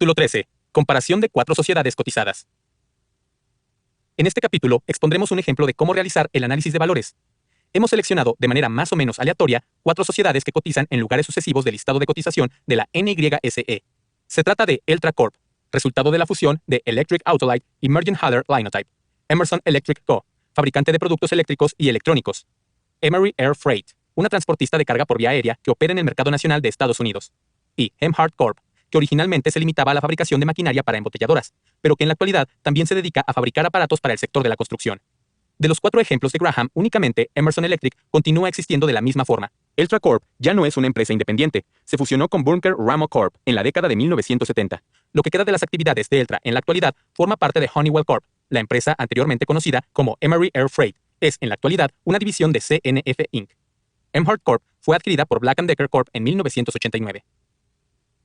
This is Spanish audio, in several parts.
Capítulo 13. Comparación de 4 sociedades cotizadas. En este capítulo expondremos un ejemplo de cómo realizar el análisis de valores. Hemos seleccionado de manera más o menos aleatoria 4 sociedades que cotizan en lugares sucesivos del listado de cotización de la NYSE. Se trata de Eltra Corp, resultado de la fusión de Electric Autolite y Mergen-Haller Linotype; Emerson Electric Co., fabricante de productos eléctricos y electrónicos; Emery Air Freight, una transportista de carga por vía aérea que opera en el mercado nacional de Estados Unidos; y Emhart Corp., que originalmente se limitaba a la fabricación de maquinaria para embotelladoras, pero que en la actualidad también se dedica a fabricar aparatos para el sector de la construcción. De los 4 ejemplos de Graham, únicamente Emerson Electric continúa existiendo de la misma forma. Eltra Corp ya no es una empresa independiente, se fusionó con Bunker Ramo Corp en la década de 1970. Lo que queda de las actividades de Eltra en la actualidad forma parte de Honeywell Corp. La empresa anteriormente conocida como Emery Air Freight es en la actualidad una división de CNF Inc. Emhart Corp fue adquirida por Black & Decker Corp en 1989.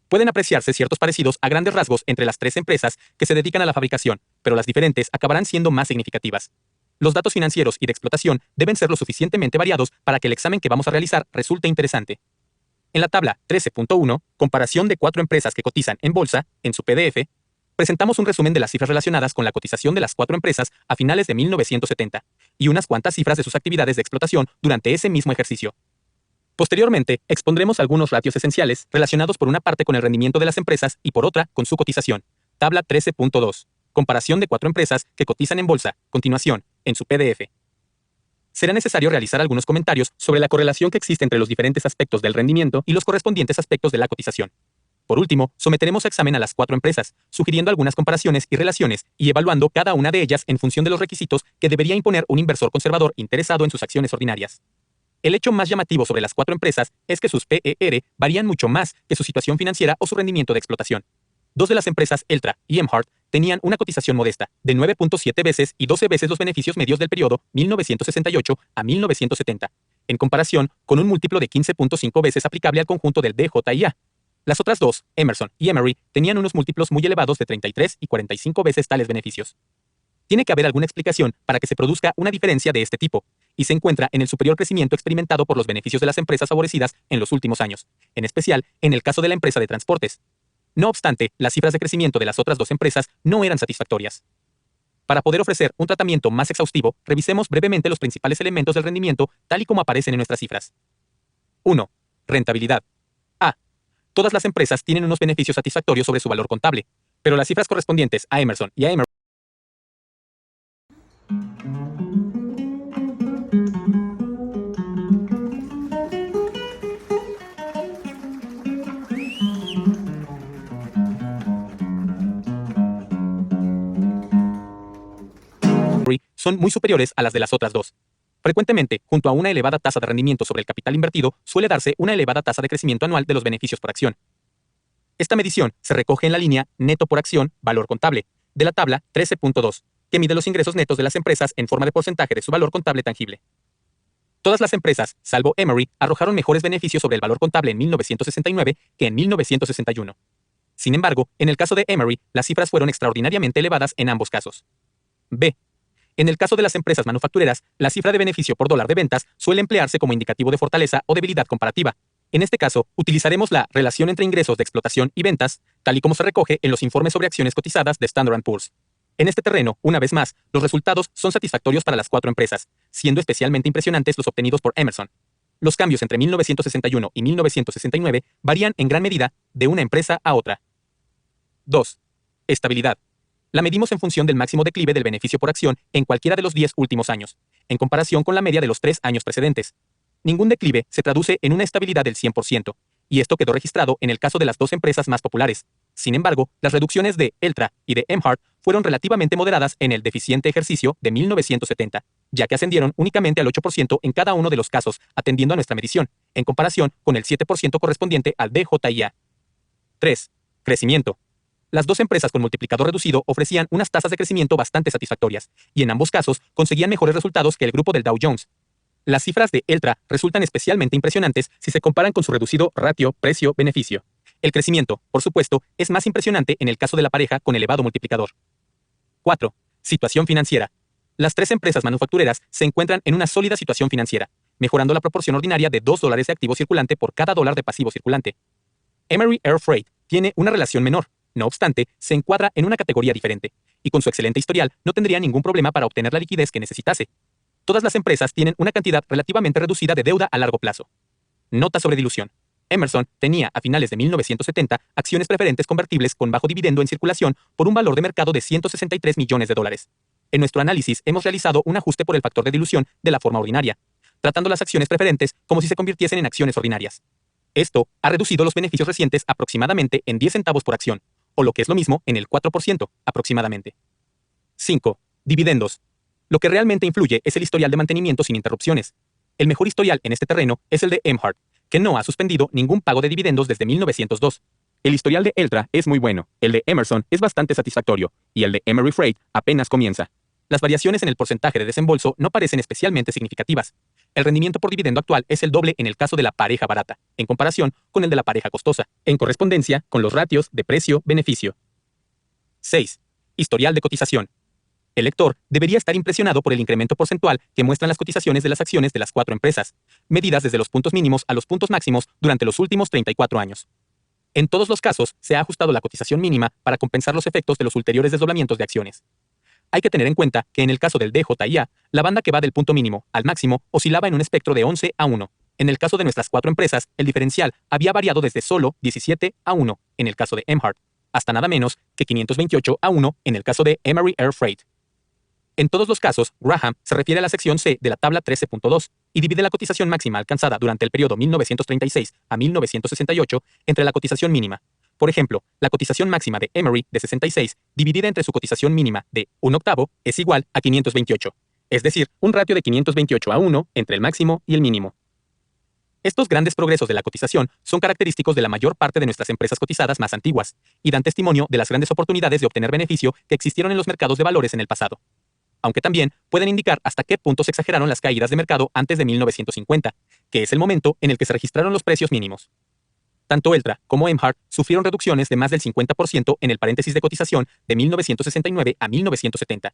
Pueden apreciarse ciertos parecidos a grandes rasgos entre las 3 empresas que se dedican a la fabricación, pero las diferentes acabarán siendo más significativas. Los datos financieros y de explotación deben ser lo suficientemente variados para que el examen que vamos a realizar resulte interesante. En la tabla 13.1, comparación de 4 empresas que cotizan en bolsa, en su PDF, presentamos un resumen de las cifras relacionadas con la cotización de las 4 empresas a finales de 1970 y unas cuantas cifras de sus actividades de explotación durante ese mismo ejercicio. Posteriormente, expondremos algunos ratios esenciales relacionados por una parte con el rendimiento de las empresas y por otra con su cotización. Tabla 13.2. Comparación de 4 empresas que cotizan en bolsa. Continuación, en su PDF. Será necesario realizar algunos comentarios sobre la correlación que existe entre los diferentes aspectos del rendimiento y los correspondientes aspectos de la cotización. Por último, someteremos a examen a las 4 empresas, sugiriendo algunas comparaciones y relaciones y evaluando cada una de ellas en función de los requisitos que debería imponer un inversor conservador interesado en sus acciones ordinarias. El hecho más llamativo sobre las 4 empresas es que sus PER varían mucho más que su situación financiera o su rendimiento de explotación. 2 de las empresas Eltra y Emhart tenían una cotización modesta, de 9.7 veces y 12 veces los beneficios medios del periodo 1968 a 1970, en comparación con un múltiplo de 15.5 veces aplicable al conjunto del DJIA. Las otras 2, Emerson y Emery, tenían unos múltiplos muy elevados de 33 y 45 veces tales beneficios. Tiene que haber alguna explicación para que se produzca una diferencia de este tipo, y se encuentra en el superior crecimiento experimentado por los beneficios de las empresas favorecidas en los últimos años, en especial en el caso de la empresa de transportes. No obstante, las cifras de crecimiento de las otras 2 empresas no eran satisfactorias. Para poder ofrecer un tratamiento más exhaustivo, revisemos brevemente los principales elementos del rendimiento tal y como aparecen en nuestras cifras. 1. Rentabilidad. A. Todas las empresas tienen unos beneficios satisfactorios sobre su valor contable, pero las cifras correspondientes a Emerson y a Emery son muy superiores a las de las otras 2. Frecuentemente, junto a una elevada tasa de rendimiento sobre el capital invertido, suele darse una elevada tasa de crecimiento anual de los beneficios por acción. Esta medición se recoge en la línea neto por acción, valor contable, de la tabla 13.2, que mide los ingresos netos de las empresas en forma de porcentaje de su valor contable tangible. Todas las empresas, salvo Emery, arrojaron mejores beneficios sobre el valor contable en 1969 que en 1961. Sin embargo, en el caso de Emery, las cifras fueron extraordinariamente elevadas en ambos casos. B. En el caso de las empresas manufactureras, la cifra de beneficio por dólar de ventas suele emplearse como indicativo de fortaleza o debilidad comparativa. En este caso, utilizaremos la relación entre ingresos de explotación y ventas, tal y como se recoge en los informes sobre acciones cotizadas de Standard & Poor's. En este terreno, una vez más, los resultados son satisfactorios para las 4 empresas, siendo especialmente impresionantes los obtenidos por Emerson. Los cambios entre 1961 y 1969 varían en gran medida de una empresa a otra. 2. Estabilidad. La medimos en función del máximo declive del beneficio por acción en cualquiera de los 10 últimos años, en comparación con la media de los 3 años precedentes. Ningún declive se traduce en una estabilidad del 100%, y esto quedó registrado en el caso de las 2 empresas más populares. Sin embargo, las reducciones de Eltra y de Emhart fueron relativamente moderadas en el deficiente ejercicio de 1970, ya que ascendieron únicamente al 8% en cada uno de los casos, atendiendo a nuestra medición, en comparación con el 7% correspondiente al DJIA. 3. Crecimiento. Las 2 empresas con multiplicador reducido ofrecían unas tasas de crecimiento bastante satisfactorias, y en ambos casos conseguían mejores resultados que el grupo del Dow Jones. Las cifras de Eltra resultan especialmente impresionantes si se comparan con su reducido ratio precio-beneficio. El crecimiento, por supuesto, es más impresionante en el caso de la pareja con elevado multiplicador. 4. Situación financiera. Las 3 empresas manufactureras se encuentran en una sólida situación financiera, mejorando la proporción ordinaria de $2 de activo circulante por cada $1 de pasivo circulante. Emery Air Freight tiene una relación menor, No obstante, se encuadra en una categoría diferente, y con su excelente historial no tendría ningún problema para obtener la liquidez que necesitase. Todas las empresas tienen una cantidad relativamente reducida de deuda a largo plazo. Nota sobre dilución. Emerson tenía a finales de 1970 acciones preferentes convertibles con bajo dividendo en circulación por un valor de mercado de 163 millones de dólares. En nuestro análisis hemos realizado un ajuste por el factor de dilución de la forma ordinaria, tratando las acciones preferentes como si se convirtiesen en acciones ordinarias. Esto ha reducido los beneficios recientes aproximadamente en 10 centavos por acción, o lo que es lo mismo en el 4% aproximadamente. 5. Dividendos. Lo que realmente influye es el historial de mantenimiento sin interrupciones. El mejor historial en este terreno es el de Emhart, que no ha suspendido ningún pago de dividendos desde 1902. El historial de Eltra es muy bueno, el de Emerson es bastante satisfactorio, y el de Emery Freight apenas comienza. Las variaciones en el porcentaje de desembolso no parecen especialmente significativas. El rendimiento por dividendo actual es el doble en el caso de la pareja barata, en comparación con el de la pareja costosa, en correspondencia con los ratios de precio-beneficio. 6. Historial de cotización. El lector debería estar impresionado por el incremento porcentual que muestran las cotizaciones de las acciones de las 4 empresas, medidas desde los puntos mínimos a los puntos máximos durante los últimos 34 años. En todos los casos, se ha ajustado la cotización mínima para compensar los efectos de los ulteriores desdoblamientos de acciones. Hay que tener en cuenta que en el caso del DJIA, la banda que va del punto mínimo al máximo oscilaba en un espectro de 11 a 1. En el caso de nuestras 4 empresas, el diferencial había variado desde solo 17 a 1 en el caso de Emhart, hasta nada menos que 528 a 1 en el caso de Emery Air Freight. En todos los casos, Graham se refiere a la sección C de la tabla 13.2 y divide la cotización máxima alcanzada durante el periodo 1936 a 1968 entre la cotización mínima. Por ejemplo, la cotización máxima de Emery de 66 dividida entre su cotización mínima de 1/8 es igual a 528, es decir, un ratio de 528 a 1 entre el máximo y el mínimo. Estos grandes progresos de la cotización son característicos de la mayor parte de nuestras empresas cotizadas más antiguas y dan testimonio de las grandes oportunidades de obtener beneficio que existieron en los mercados de valores en el pasado. Aunque también pueden indicar hasta qué punto se exageraron las caídas de mercado antes de 1950, que es el momento en el que se registraron los precios mínimos. Tanto Eltra como Emhart sufrieron reducciones de más del 50% en el paréntesis de cotización de 1969 a 1970.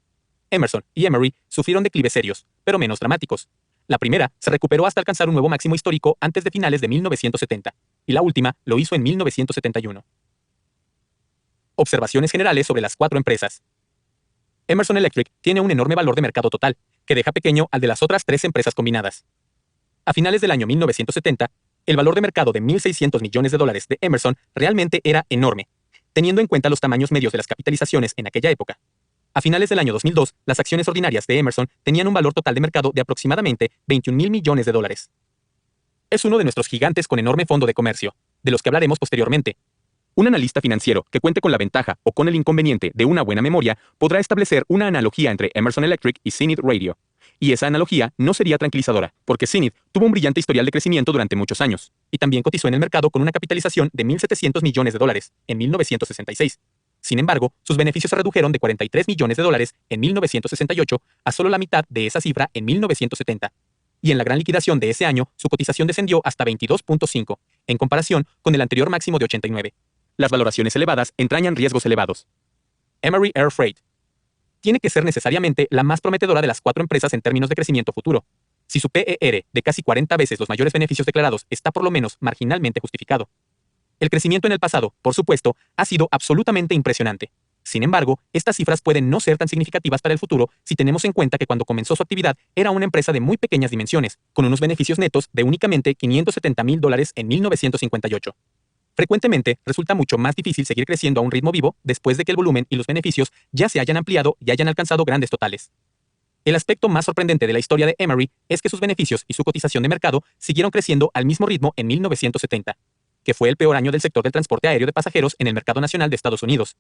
Emerson y Emery sufrieron declives serios, pero menos dramáticos. La primera se recuperó hasta alcanzar un nuevo máximo histórico antes de finales de 1970, y la última lo hizo en 1971. Observaciones generales sobre las 4 empresas. Emerson Electric tiene un enorme valor de mercado total, que deja pequeño al de las otras 3 empresas combinadas. A finales del año 1970, el valor de mercado de 1.600 millones de dólares de Emerson realmente era enorme, teniendo en cuenta los tamaños medios de las capitalizaciones en aquella época. A finales del año 2002, las acciones ordinarias de Emerson tenían un valor total de mercado de aproximadamente 21.000 millones de dólares. Es uno de nuestros gigantes con enorme fondo de comercio, de los que hablaremos posteriormente. Un analista financiero que cuente con la ventaja o con el inconveniente de una buena memoria podrá establecer una analogía entre Emerson Electric y Zenith Radio. Y esa analogía no sería tranquilizadora, porque Zenith tuvo un brillante historial de crecimiento durante muchos años, y también cotizó en el mercado con una capitalización de 1.700 millones de dólares en 1966. Sin embargo, sus beneficios se redujeron de 43 millones de dólares en 1968 a solo la mitad de esa cifra en 1970. Y en la gran liquidación de ese año, su cotización descendió hasta 22.5, en comparación con el anterior máximo de 89. Las valoraciones elevadas entrañan riesgos elevados. Emery Air Freight tiene que ser necesariamente la más prometedora de las 4 empresas en términos de crecimiento futuro. Si su PER de casi 40 veces los mayores beneficios declarados está por lo menos marginalmente justificado. El crecimiento en el pasado, por supuesto, ha sido absolutamente impresionante. Sin embargo, estas cifras pueden no ser tan significativas para el futuro si tenemos en cuenta que cuando comenzó su actividad era una empresa de muy pequeñas dimensiones, con unos beneficios netos de únicamente $570,000 en 1958. Frecuentemente, resulta mucho más difícil seguir creciendo a un ritmo vivo después de que el volumen y los beneficios ya se hayan ampliado y hayan alcanzado grandes totales. El aspecto más sorprendente de la historia de Emery es que sus beneficios y su cotización de mercado siguieron creciendo al mismo ritmo en 1970, que fue el peor año del sector del transporte aéreo de pasajeros en el mercado nacional de Estados Unidos.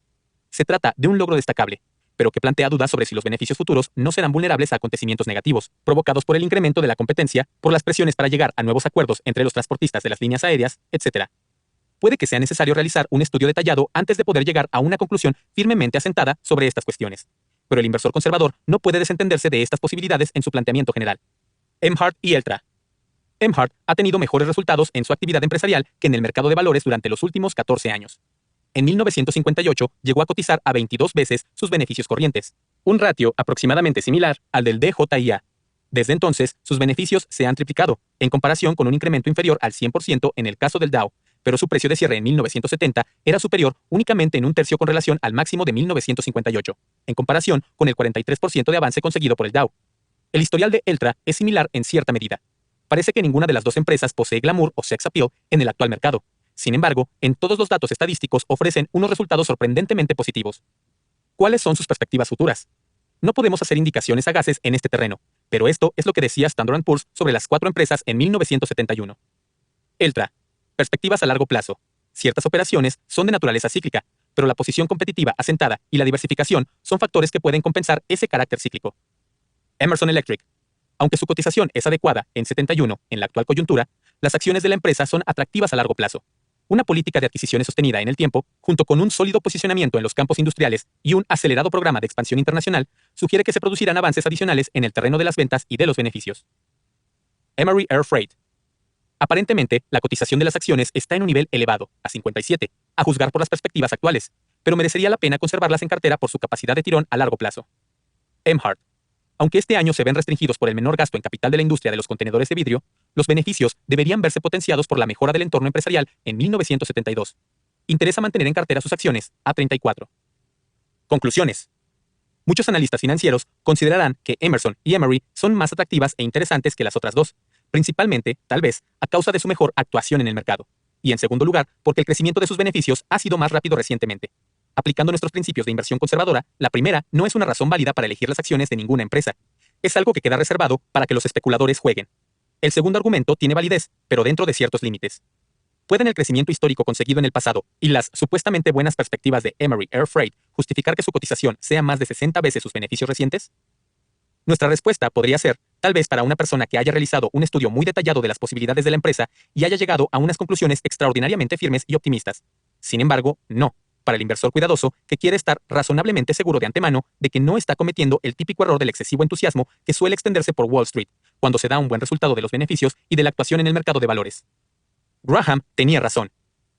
Se trata de un logro destacable, pero que plantea dudas sobre si los beneficios futuros no serán vulnerables a acontecimientos negativos, provocados por el incremento de la competencia, por las presiones para llegar a nuevos acuerdos entre los transportistas de las líneas aéreas, etc. Puede que sea necesario realizar un estudio detallado antes de poder llegar a una conclusión firmemente asentada sobre estas cuestiones. Pero el inversor conservador no puede desentenderse de estas posibilidades en su planteamiento general. Emhart y Eltra. Emhart ha tenido mejores resultados en su actividad empresarial que en el mercado de valores durante los últimos 14 años. En 1958 llegó a cotizar a 22 veces sus beneficios corrientes, un ratio aproximadamente similar al del DJIA. Desde entonces, sus beneficios se han triplicado, en comparación con un incremento inferior al 100% en el caso del Dow, pero su precio de cierre en 1970 era superior únicamente en un tercio con relación al máximo de 1958, en comparación con el 43% de avance conseguido por el Dow. El historial de Eltra es similar en cierta medida. Parece que ninguna de las dos empresas posee glamour o sex appeal en el actual mercado. Sin embargo, en todos los datos estadísticos ofrecen unos resultados sorprendentemente positivos. ¿Cuáles son sus perspectivas futuras? No podemos hacer indicaciones sagaces en este terreno, pero esto es lo que decía Standard & Poor's sobre las 4 empresas en 1971. Eltra. Perspectivas a largo plazo. Ciertas operaciones son de naturaleza cíclica, pero la posición competitiva asentada y la diversificación son factores que pueden compensar ese carácter cíclico. Emerson Electric. Aunque su cotización es adecuada en 71 en la actual coyuntura, las acciones de la empresa son atractivas a largo plazo. Una política de adquisiciones sostenida en el tiempo, junto con un sólido posicionamiento en los campos industriales y un acelerado programa de expansión internacional, sugiere que se producirán avances adicionales en el terreno de las ventas y de los beneficios. Emery Air Freight. Aparentemente, la cotización de las acciones está en un nivel elevado, a 57, a juzgar por las perspectivas actuales, pero merecería la pena conservarlas en cartera por su capacidad de tirón a largo plazo. Emhart. Aunque este año se ven restringidos por el menor gasto en capital de la industria de los contenedores de vidrio, los beneficios deberían verse potenciados por la mejora del entorno empresarial en 1972. Interesa mantener en cartera sus acciones a 34. Conclusiones. Muchos analistas financieros considerarán que Emerson y Emery son más atractivas e interesantes que las otras dos, principalmente, tal vez, a causa de su mejor actuación en el mercado, y en segundo lugar, porque el crecimiento de sus beneficios ha sido más rápido recientemente. Aplicando nuestros principios de inversión conservadora, la primera no es una razón válida para elegir las acciones de ninguna empresa. Es algo que queda reservado para que los especuladores jueguen. El segundo argumento tiene validez, pero dentro de ciertos límites. ¿Pueden el crecimiento histórico conseguido en el pasado y las supuestamente buenas perspectivas de Emery Air Freight justificar que su cotización sea más de 60 veces sus beneficios recientes? Nuestra respuesta podría ser, tal vez para una persona que haya realizado un estudio muy detallado de las posibilidades de la empresa y haya llegado a unas conclusiones extraordinariamente firmes y optimistas. Sin embargo, no. Para el inversor cuidadoso que quiere estar razonablemente seguro de antemano de que no está cometiendo el típico error del excesivo entusiasmo que suele extenderse por Wall Street cuando se da un buen resultado de los beneficios y de la actuación en el mercado de valores. Graham tenía razón.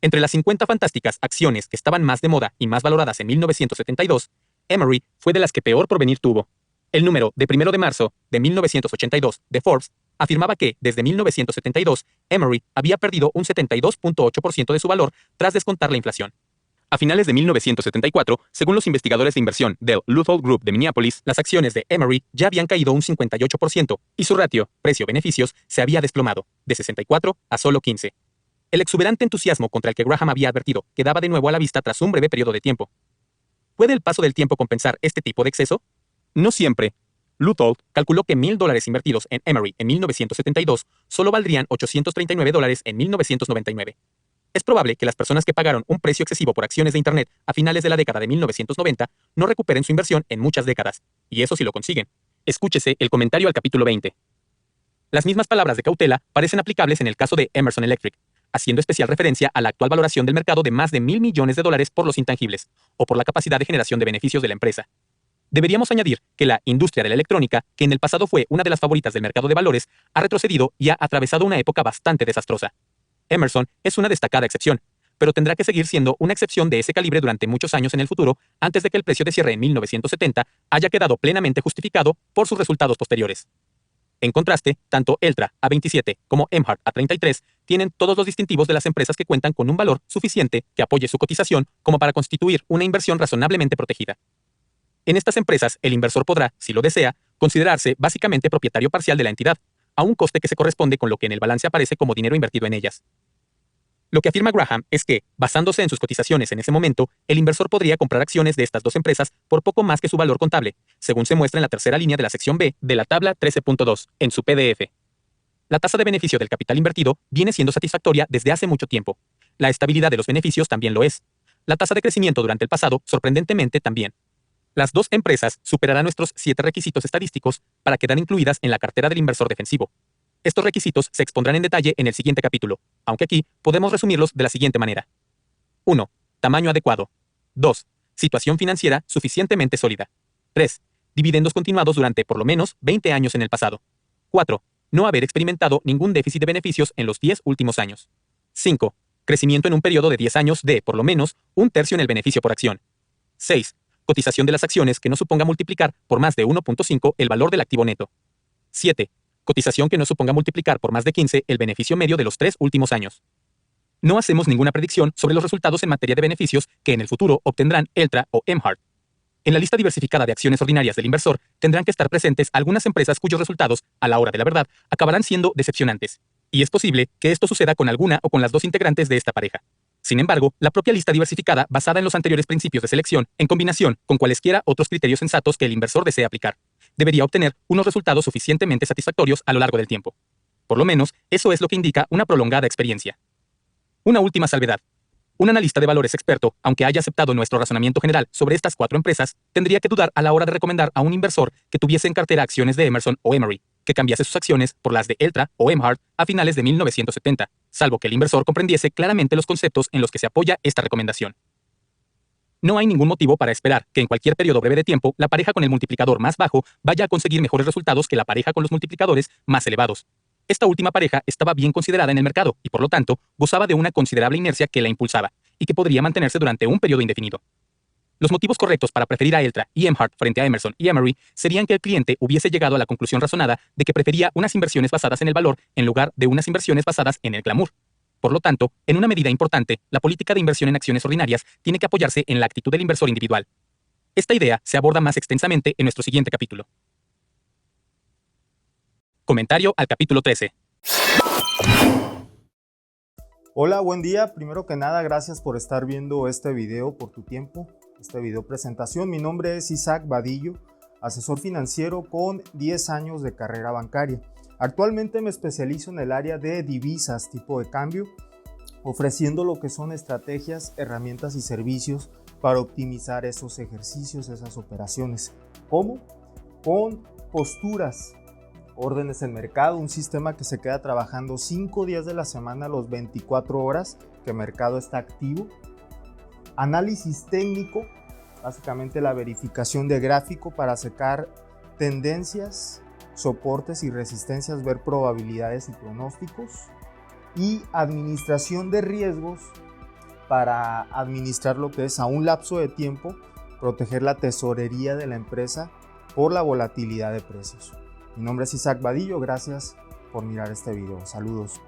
Entre las 50 fantásticas acciones que estaban más de moda y más valoradas en 1972, Emery fue de las que peor porvenir tuvo. El número de 1 de marzo de 1982 de Forbes afirmaba que, desde 1972, Emery había perdido un 72.8% de su valor tras descontar la inflación. A finales de 1974, según los investigadores de inversión del Luthold Group de Minneapolis, las acciones de Emery ya habían caído un 58% y su ratio precio-beneficios se había desplomado, de 64 a solo 15. El exuberante entusiasmo contra el que Graham había advertido quedaba de nuevo a la vista tras un breve periodo de tiempo. ¿Puede el paso del tiempo compensar este tipo de exceso? No siempre. Luthold calculó que $1,000 invertidos en Emery en 1972 solo valdrían $839 en 1999. Es probable que las personas que pagaron un precio excesivo por acciones de Internet a finales de la década de 1990 no recuperen su inversión en muchas décadas, y eso sí lo consiguen. Escúchese el comentario al capítulo 20. Las mismas palabras de cautela parecen aplicables en el caso de Emerson Electric, haciendo especial referencia a la actual valoración del mercado de más de $1,000 millones por los intangibles, o por la capacidad de generación de beneficios de la empresa. Deberíamos añadir que la industria de la electrónica, que en el pasado fue una de las favoritas del mercado de valores, ha retrocedido y ha atravesado una época bastante desastrosa. Emerson es una destacada excepción, pero tendrá que seguir siendo una excepción de ese calibre durante muchos años en el futuro antes de que el precio de cierre en 1970 haya quedado plenamente justificado por sus resultados posteriores. En contraste, tanto Eltra a 27 como Emhart a 33 tienen todos los distintivos de las empresas que cuentan con un valor suficiente que apoye su cotización como para constituir una inversión razonablemente protegida. En estas empresas, el inversor podrá, si lo desea, considerarse básicamente propietario parcial de la entidad, a un coste que se corresponde con lo que en el balance aparece como dinero invertido en ellas. Lo que afirma Graham es que, basándose en sus cotizaciones en ese momento, el inversor podría comprar acciones de estas dos empresas por poco más que su valor contable, según se muestra en la tercera línea de la sección B de la tabla 13.2, en su PDF. La tasa de beneficio del capital invertido viene siendo satisfactoria desde hace mucho tiempo. La estabilidad de los beneficios también lo es. La tasa de crecimiento durante el pasado, sorprendentemente, también. Las dos empresas superarán nuestros 7 requisitos estadísticos para quedar incluidas en la cartera del inversor defensivo. Estos requisitos se expondrán en detalle en el siguiente capítulo, aunque aquí podemos resumirlos de la siguiente manera. 1. Tamaño adecuado. 2. Situación financiera suficientemente sólida. 3. Dividendos continuados durante por lo menos 20 años en el pasado. 4. No haber experimentado ningún déficit de beneficios en los 10 últimos años. 5. Crecimiento en un periodo de 10 años de, por lo menos, un tercio en el beneficio por acción. 6. Cotización de las acciones que no suponga multiplicar por más de 1.5 el valor del activo neto. 7. Cotización que no suponga multiplicar por más de 15 el beneficio medio de los 3 últimos años. No hacemos ninguna predicción sobre los resultados en materia de beneficios que en el futuro obtendrán Eltra o Emhart. En la lista diversificada de acciones ordinarias del inversor tendrán que estar presentes algunas empresas cuyos resultados, a la hora de la verdad, acabarán siendo decepcionantes. Y es posible que esto suceda con alguna o con las dos integrantes de esta pareja. Sin embargo, la propia lista diversificada, basada en los anteriores principios de selección, en combinación con cualesquiera otros criterios sensatos que el inversor desea aplicar, debería obtener unos resultados suficientemente satisfactorios a lo largo del tiempo. Por lo menos, eso es lo que indica una prolongada experiencia. Una última salvedad. Un analista de valores experto, aunque haya aceptado nuestro razonamiento general sobre estas 4 empresas, tendría que dudar a la hora de recomendar a un inversor que tuviese en cartera acciones de Emerson o Emery, que cambiase sus acciones por las de Eltra o Emhart a finales de 1970, salvo que el inversor comprendiese claramente los conceptos en los que se apoya esta recomendación. No hay ningún motivo para esperar que en cualquier periodo breve de tiempo la pareja con el multiplicador más bajo vaya a conseguir mejores resultados que la pareja con los multiplicadores más elevados. Esta última pareja estaba bien considerada en el mercado y, por lo tanto, gozaba de una considerable inercia que la impulsaba y que podría mantenerse durante un periodo indefinido. Los motivos correctos para preferir a Eltra y Emhart frente a Emerson y Emery serían que el cliente hubiese llegado a la conclusión razonada de que prefería unas inversiones basadas en el valor en lugar de unas inversiones basadas en el glamour. Por lo tanto, en una medida importante, la política de inversión en acciones ordinarias tiene que apoyarse en la actitud del inversor individual. Esta idea se aborda más extensamente en nuestro siguiente capítulo. Comentario al capítulo 13. Hola, buen día. Primero que nada, gracias por estar viendo este video, por tu tiempo, esta video presentación. Mi nombre es Isaac Vadillo, asesor financiero con 10 años de carrera bancaria. Actualmente me especializo en el área de divisas, tipo de cambio, ofreciendo lo que son estrategias, herramientas y servicios para optimizar esos ejercicios, esas operaciones. ¿Cómo? Con posturas, órdenes en mercado, un sistema que se queda trabajando 5 días de la semana, los 24 horas que el mercado está activo. Análisis técnico, básicamente la verificación de gráfico para sacar tendencias, soportes y resistencias, ver probabilidades y pronósticos. Y administración de riesgos para administrar lo que es a un lapso de tiempo, proteger la tesorería de la empresa por la volatilidad de precios. Mi nombre es Isaac Vadillo, gracias por mirar este video. Saludos.